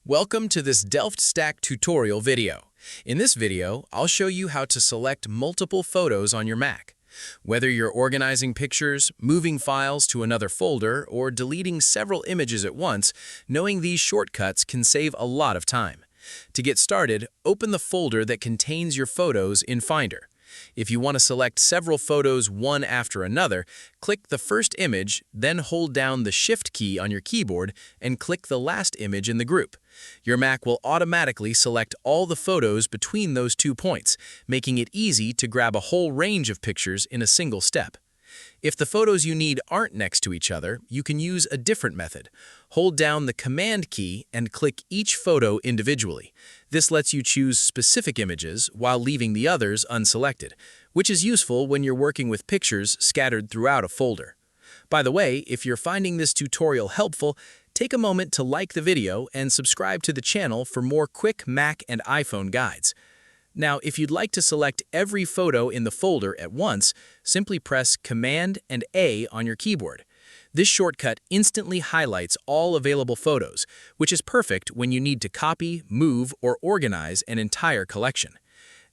Welcome to this Delft Stack tutorial video. In this video, I'll show you how to select multiple photos on your Mac. Whether you're organizing pictures, moving files to another folder, or deleting several images at once, knowing these shortcuts can save a lot of time. To get started, open the folder that contains your photos in Finder. If you want to select several photos one after another, click the first image, then hold down the Shift key on your keyboard and click the last image in the group. Your Mac will automatically select all the photos between those 2 points, making it easy to grab a whole range of pictures in a single step. If the photos you need aren't next to each other, you can use a different method. Hold down the Command key and click each photo individually. This lets you choose specific images while leaving the others unselected, which is useful when you're working with pictures scattered throughout a folder. By the way, if you're finding this tutorial helpful, take a moment to like the video and subscribe to the channel for more quick Mac and iPhone guides. Now, if you'd like to select every photo in the folder at once, simply press Command and A on your keyboard. This shortcut instantly highlights all available photos, which is perfect when you need to copy, move, or organize an entire collection.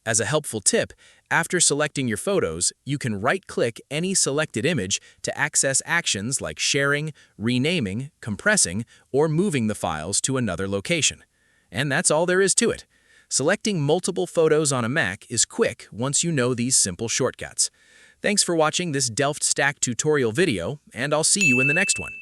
As a helpful tip, after selecting your photos, you can right-click any selected image to access actions like sharing, renaming, compressing, or moving the files to another location. And that's all there is to it. Selecting multiple photos on a Mac is quick once you know these simple shortcuts. Thanks for watching this Delft Stack tutorial video, and I'll see you in the next one.